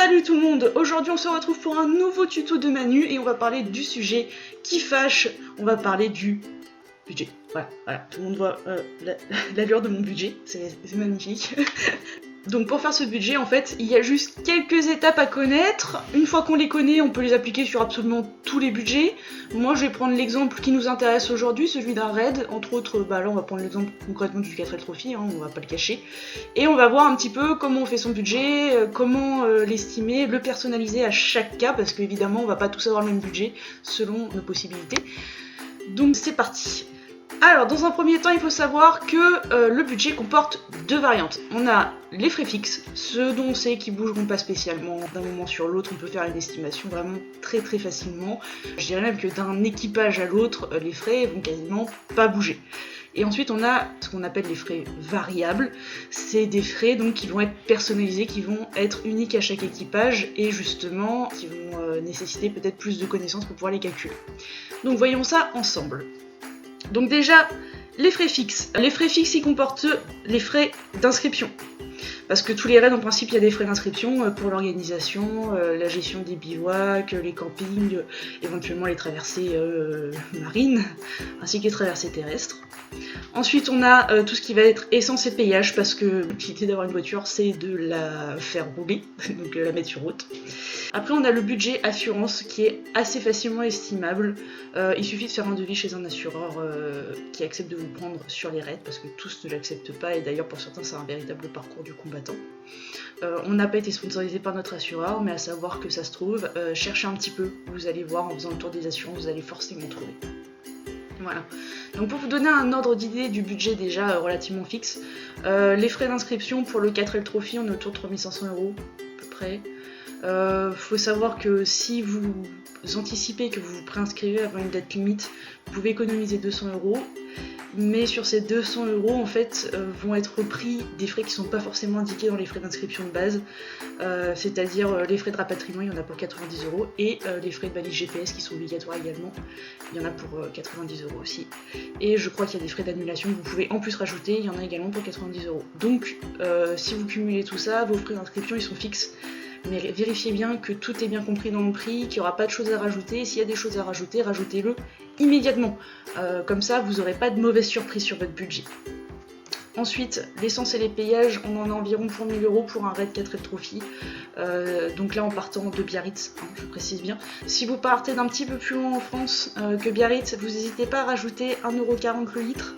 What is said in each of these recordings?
Salut tout le monde, aujourd'hui on se retrouve pour un nouveau tuto de Manu et on va parler du sujet qui fâche, on va parler du budget. Voilà, tout le monde voit l'allure de mon budget, c'est magnifique. Donc pour faire ce budget, en fait, il y a juste quelques étapes à connaître. Une fois qu'on les connaît, on peut les appliquer sur absolument tous les budgets. Moi, je vais prendre l'exemple qui nous intéresse aujourd'hui, celui d'un raid. Entre autres, là, on va prendre l'exemple concrètement du 4L Trophy, on va pas le cacher. Et on va voir un petit peu comment on fait son budget, comment l'estimer, le personnaliser à chaque cas, parce qu'évidemment, on va pas tous avoir le même budget selon nos possibilités. Donc c'est parti. Alors, dans un premier temps, il faut savoir que le budget comporte deux variantes. On a les frais fixes, ceux dont on sait qu'ils bougeront pas spécialement d'un moment sur l'autre. On peut faire une estimation vraiment très facilement. Je dirais même que d'un équipage à l'autre, les frais vont quasiment pas bouger. Et ensuite, on a ce qu'on appelle les frais variables. C'est des frais donc qui vont être personnalisés, qui vont être uniques à chaque équipage et justement qui vont nécessiter peut-être plus de connaissances pour pouvoir les calculer. Donc voyons ça ensemble. Donc déjà, les frais fixes. Les frais fixes, ils comportent les frais d'inscription. Parce que tous les raids, en principe, il y a des frais d'inscription pour l'organisation, la gestion des bivouacs, les campings, éventuellement les traversées marines, ainsi que les traversées terrestres. Ensuite, on a tout ce qui va être essence et payage, parce que l'utilité d'avoir une voiture, c'est de la faire rouler, donc la mettre sur route. Après, on a le budget assurance, qui est assez facilement estimable. Il suffit de faire un devis chez un assureur qui accepte de vous prendre sur les raids, parce que tous ne l'acceptent pas, et d'ailleurs pour certains, c'est un véritable parcours du combattant. On n'a pas été sponsorisé par notre assureur, mais à savoir que ça se trouve, cherchez un petit peu, vous allez voir en faisant le tour des assurances, vous allez forcément trouver. Voilà. Donc pour vous donner un ordre d'idée du budget déjà relativement fixe, les frais d'inscription pour le 4L Trophy, on est autour de 3500 € à peu près. Faut savoir que si vous anticipez que vous vous préinscrivez avant une date limite, vous pouvez économiser 200 €. Mais sur ces 200 € en fait vont être repris des frais qui sont pas forcément indiqués dans les frais d'inscription de base, c'est-à-dire les frais de rapatriement, il y en a pour 90 € et les frais de valise GPS qui sont obligatoires également, il y en a pour 90 € aussi. Et je crois qu'il y a des frais d'annulation que vous pouvez en plus rajouter, il y en a également pour 90 €. Donc si vous cumulez tout ça, vos frais d'inscription ils sont fixes. Mais vérifiez bien que tout est bien compris dans le prix, qu'il n'y aura pas de choses à rajouter. S'il y a des choses à rajouter, rajoutez-le immédiatement. Comme ça, vous n'aurez pas de mauvaises surprises sur votre budget. Ensuite, l'essence et les payages, on en a environ pour 1000 € pour un raid 4L Trophy. Donc là, en partant de Biarritz, je précise bien. Si vous partez d'un petit peu plus loin en France que Biarritz, vous n'hésitez pas à rajouter 1,40 € le litre.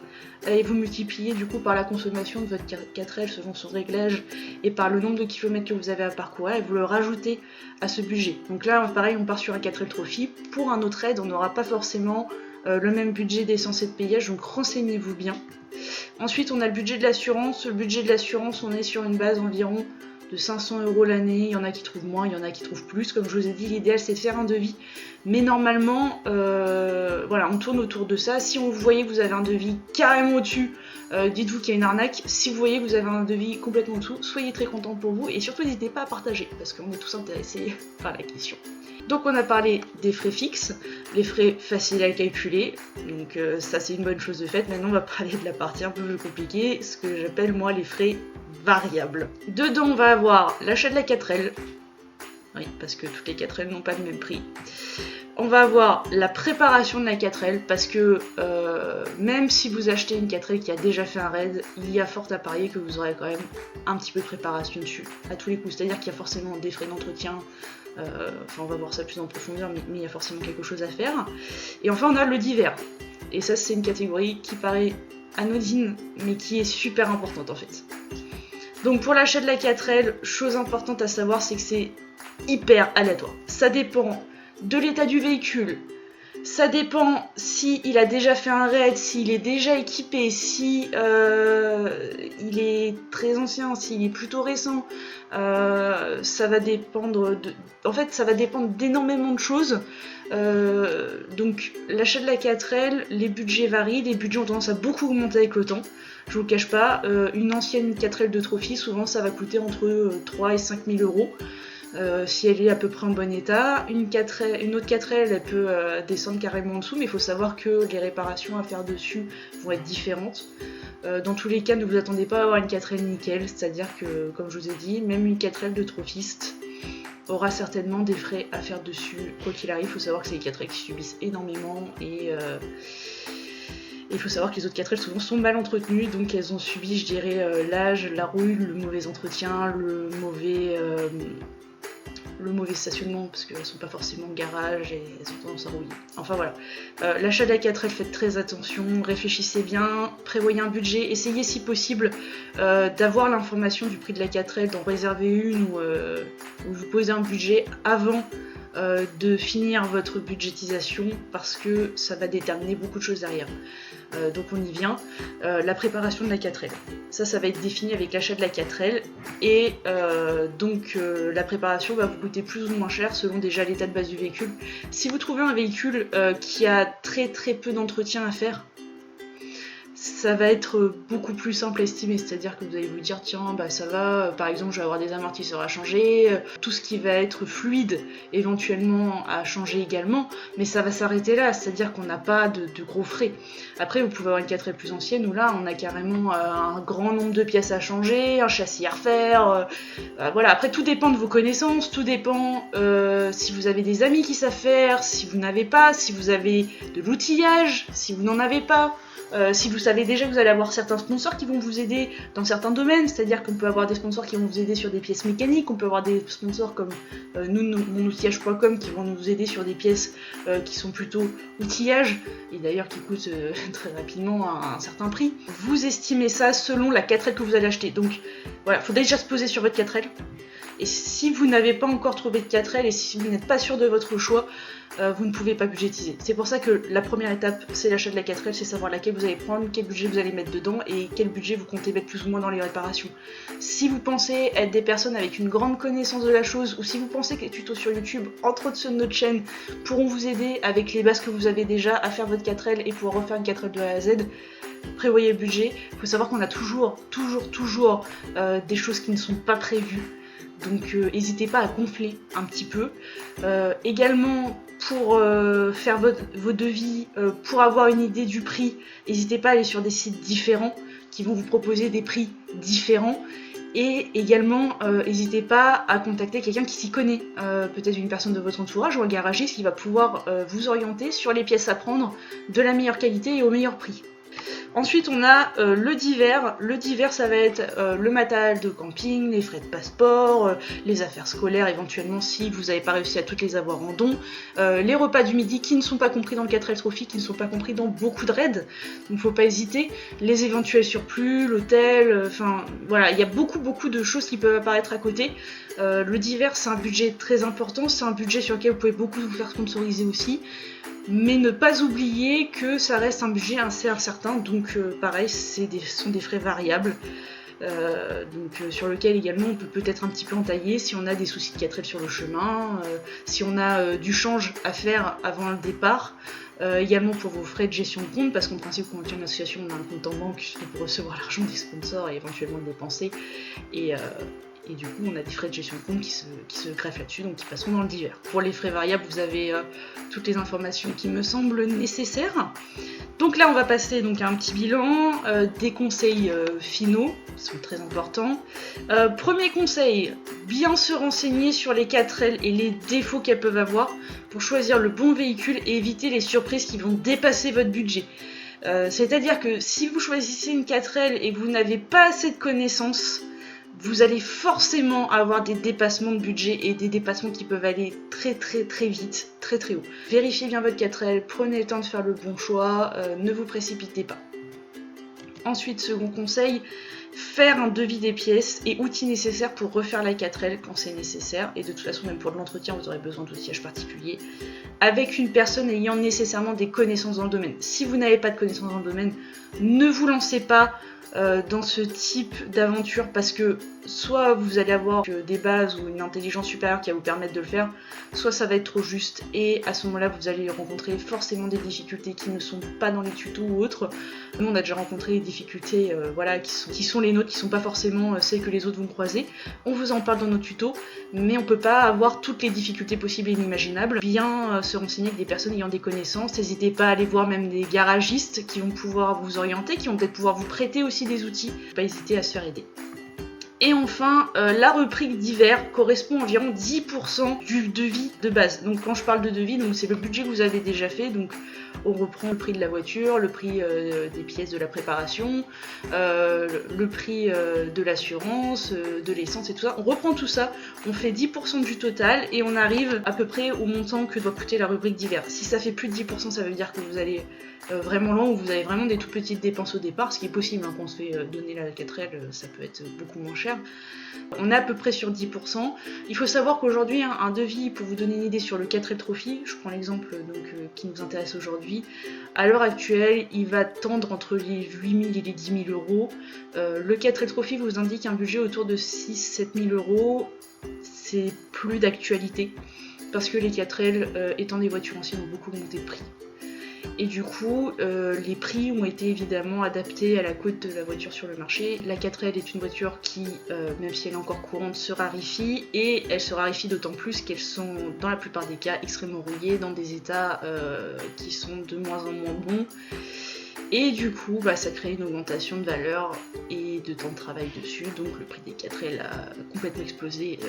Et vous multipliez du coup par la consommation de votre 4L selon son réglage et par le nombre de kilomètres que vous avez à parcourir et vous le rajoutez à ce budget. Donc là pareil, on part sur un 4L Trophy. Pour un autre raid, on n'aura pas forcément le même budget d'essence et de payage, donc renseignez-vous bien. Ensuite on a le budget de l'assurance. Le budget de l'assurance, on est sur une base environ de 500 € l'année, il y en a qui trouvent moins, il y en a qui trouvent plus. Comme je vous ai dit, l'idéal c'est de faire un devis. Mais normalement, voilà, on tourne autour de ça. Si vous voyez que vous avez un devis carrément au-dessus, dites-vous qu'il y a une arnaque. Si vous voyez que vous avez un devis complètement en dessous, soyez très content pour vous. Et surtout, n'hésitez pas à partager, parce qu'on est tous intéressés par la question. Donc on a parlé des frais fixes, les frais faciles à calculer, donc ça c'est une bonne chose de fait. Maintenant on va parler de la partie un peu plus compliquée, ce que j'appelle moi les frais variables. Dedans on va avoir l'achat de la 4L, oui parce que toutes les 4L n'ont pas le même prix. On va avoir la préparation de la 4L, parce que même si vous achetez une 4L qui a déjà fait un raid, il y a fort à parier que vous aurez quand même un petit peu de préparation dessus, à tous les coups. C'est-à-dire qu'il y a forcément des frais d'entretien, enfin on va voir ça plus en profondeur, mais il y a forcément quelque chose à faire. Et enfin on a le divers. Et ça c'est une catégorie qui paraît anodine, mais qui est super importante en fait. Donc pour l'achat de la 4L, chose importante à savoir, c'est que c'est hyper aléatoire. Ça dépend de l'état du véhicule, ça dépend s'il a déjà fait un raid, s'il est déjà équipé, si il est très ancien, s'il est plutôt récent. Ça va dépendre en fait ça va dépendre d'énormément de choses. Donc l'achat de la 4L, les budgets varient, les budgets ont tendance à beaucoup augmenter avec le temps. Je vous le cache pas, une ancienne 4L de Trophy, souvent ça va coûter entre 3 et 5 000 €. Si elle est à peu près en bon état. Une autre 4L, elle peut descendre carrément en dessous, mais il faut savoir que les réparations à faire dessus vont être différentes. Dans tous les cas, ne vous attendez pas à avoir une 4L nickel, c'est-à-dire que, comme je vous ai dit, même une 4L de trophiste, aura certainement des frais à faire dessus, quoi qu'il arrive. Il faut savoir que c'est les 4L qui subissent énormément et il faut savoir que les autres 4L souvent sont mal entretenues, donc elles ont subi, je dirais, l'âge, la rouille, le mauvais entretien, le mauvais stationnement, parce qu'elles sont pas forcément au garage et elles ont tendance à rouiller. Enfin voilà. L'achat de la 4L, faites très attention, réfléchissez bien, prévoyez un budget, essayez si possible d'avoir l'information du prix de la 4L, d'en réserver une ou vous posez un budget avant de finir votre budgétisation, parce que ça va déterminer beaucoup de choses derrière. Donc on y vient. La préparation de la 4L. Ça va être défini avec l'achat de la 4L et donc la préparation va vous coûter plus ou moins cher selon déjà l'état de base du véhicule. Si vous trouvez un véhicule qui a très peu d'entretien à faire, ça va être beaucoup plus simple à estimer, c'est-à-dire que vous allez vous dire tiens bah ça va, par exemple je vais avoir des amortisseurs à changer, tout ce qui va être fluide éventuellement à changer également, mais ça va s'arrêter là, c'est-à-dire qu'on n'a pas de gros frais. Après vous pouvez avoir une 4L plus ancienne où là on a carrément un grand nombre de pièces à changer, un châssis à refaire, voilà. Après tout dépend de vos connaissances, tout dépend si vous avez des amis qui savent faire, si vous n'avez pas, si vous avez de l'outillage, si vous n'en avez pas. Si vous savez déjà que vous allez avoir certains sponsors qui vont vous aider dans certains domaines, c'est-à-dire qu'on peut avoir des sponsors qui vont vous aider sur des pièces mécaniques, on peut avoir des sponsors comme monoutillage.com qui vont nous aider sur des pièces qui sont plutôt outillage, et d'ailleurs qui coûtent très rapidement un certain prix. Vous estimez ça selon la 4L que vous allez acheter. Donc voilà, il faut déjà se poser sur votre 4L. Et si vous n'avez pas encore trouvé de 4L et si vous n'êtes pas sûr de votre choix, vous ne pouvez pas budgétiser. C'est pour ça que la première étape, c'est l'achat de la 4L, c'est savoir laquelle vous allez prendre, quel budget vous allez mettre dedans et quel budget vous comptez mettre plus ou moins dans les réparations. Si vous pensez être des personnes avec une grande connaissance de la chose, ou si vous pensez que les tutos sur YouTube, entre autres ceux de notre chaîne, pourront vous aider avec les bases que vous avez déjà à faire votre 4L et pouvoir refaire une 4L de A à Z, prévoyez le budget. Il faut savoir qu'on a toujours des choses qui ne sont pas prévues. Donc n'hésitez pas à gonfler un petit peu. Également, pour faire vos devis, pour avoir une idée du prix, n'hésitez pas à aller sur des sites différents qui vont vous proposer des prix différents. Et également, n'hésitez pas à contacter quelqu'un qui s'y connaît, peut-être une personne de votre entourage ou un garagiste qui va pouvoir vous orienter sur les pièces à prendre de la meilleure qualité et au meilleur prix. Ensuite, on a le divers. Le divers, ça va être le matériel de camping, les frais de passeport, les affaires scolaires éventuellement si vous n'avez pas réussi à toutes les avoir en don, les repas du midi qui ne sont pas compris dans le 4L Trophy, qui ne sont pas compris dans beaucoup de raids, donc il ne faut pas hésiter, les éventuels surplus, l'hôtel, enfin voilà, il y a beaucoup de choses qui peuvent apparaître à côté. Le divers, c'est un budget très important, c'est un budget sur lequel vous pouvez beaucoup vous faire sponsoriser aussi. Mais ne pas oublier que ça reste un budget assez incertain, donc pareil, ce sont des frais variables, sur lequel également on peut peut-être un petit peu entailler si on a des soucis de 4L sur le chemin, si on a du change à faire avant le départ, également pour vos frais de gestion de compte, parce qu'en principe quand on tient une association on a un compte en banque pour recevoir l'argent des sponsors et éventuellement le dépenser, et du coup, on a des frais de gestion de compte qui se greffent là-dessus, donc qui passeront dans le divers. Pour les frais variables, vous avez toutes les informations qui me semblent nécessaires. Donc là, on va passer donc, à un petit bilan, des conseils finaux, qui sont très importants. Premier conseil, bien se renseigner sur les 4L et les défauts qu'elles peuvent avoir pour choisir le bon véhicule et éviter les surprises qui vont dépasser votre budget. C'est-à-dire que si vous choisissez une 4L et que vous n'avez pas assez de connaissances, vous allez forcément avoir des dépassements de budget et des dépassements qui peuvent aller très vite, très haut. Vérifiez bien votre 4L, prenez le temps de faire le bon choix, ne vous précipitez pas. Ensuite, second conseil, faire un devis des pièces et outils nécessaires pour refaire la 4L quand c'est nécessaire. Et de toute façon, même pour de l'entretien, vous aurez besoin d'outillage particulier avec une personne ayant nécessairement des connaissances dans le domaine. Si vous n'avez pas de connaissances dans le domaine, ne vous lancez pas dans ce type d'aventure parce que soit vous allez avoir des bases ou une intelligence supérieure qui va vous permettre de le faire, soit ça va être trop juste et à ce moment-là vous allez rencontrer forcément des difficultés qui ne sont pas dans les tutos ou autres. Nous on a déjà rencontré des difficultés qui sont les nôtres, qui sont pas forcément celles que les autres vont croiser. On vous en parle dans nos tutos, mais on peut pas avoir toutes les difficultés possibles et inimaginables. Bien se renseigner avec des personnes ayant des connaissances, n'hésitez pas à aller voir même des garagistes qui vont pouvoir vous orienter, qui vont peut-être pouvoir vous prêter aussi des outils, pas hésiter à se faire aider. Et enfin, la rubrique d'hiver correspond à environ 10% du devis de base. Donc quand je parle de devis, donc c'est le budget que vous avez déjà fait. Donc on reprend le prix de la voiture, le prix des pièces de la préparation, le prix de l'assurance, de l'essence et tout ça. On reprend tout ça, on fait 10% du total et on arrive à peu près au montant que doit coûter la rubrique d'hiver. Si ça fait plus de 10%, ça veut dire que vous allez vraiment loin, ou vous avez vraiment des tout petites dépenses au départ, ce qui est possible, hein, quand on se fait donner la 4L, ça peut être beaucoup moins cher. On est à peu près sur 10%. Il faut savoir qu'aujourd'hui, hein, un devis, pour vous donner une idée sur le 4L Trophy, je prends l'exemple qui nous intéresse aujourd'hui, à l'heure actuelle, il va tendre entre les 8 000 et les 10 000 euros. Le 4L Trophy vous indique un budget autour de 6 000 à 7 000 euros. C'est plus d'actualité, parce que les 4L, étant des voitures anciennes, ont beaucoup monté de prix. Et du coup, les prix ont été évidemment adaptés à la cote de la voiture sur le marché. La 4L est une voiture qui, même si elle est encore courante, se raréfie. Et elle se raréfie d'autant plus qu'elles sont, dans la plupart des cas, extrêmement rouillées, dans des états qui sont de moins en moins bons. Et du coup, ça crée une augmentation de valeur et de temps de travail dessus. Donc le prix des 4L a complètement explosé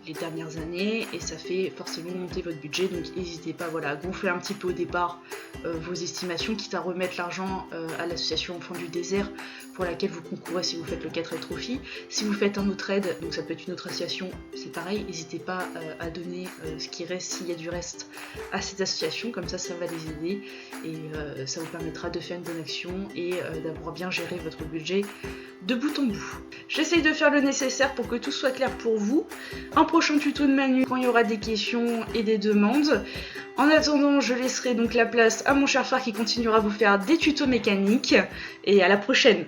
les dernières années. Et ça fait forcément monter votre budget. Donc n'hésitez pas à gonfler un petit peu au départ vos estimations, quitte à remettre l'argent à l'association Enfants du Désert pour laquelle vous concourez si vous faites le 4L Trophy. Si vous faites un autre aide, donc ça peut être une autre association, c'est pareil. N'hésitez pas à donner ce qui reste, s'il y a du reste, à cette association. Comme ça va les aider. Et ça vous permettra de faire une bonne action et d'avoir bien géré votre budget de bout en bout. J'essaye de faire le nécessaire pour que tout soit clair pour vous. Un prochain tuto de Manu quand il y aura des questions et des demandes. En attendant, je laisserai donc la place à mon cher frère qui continuera à vous faire des tutos mécaniques. Et à la prochaine!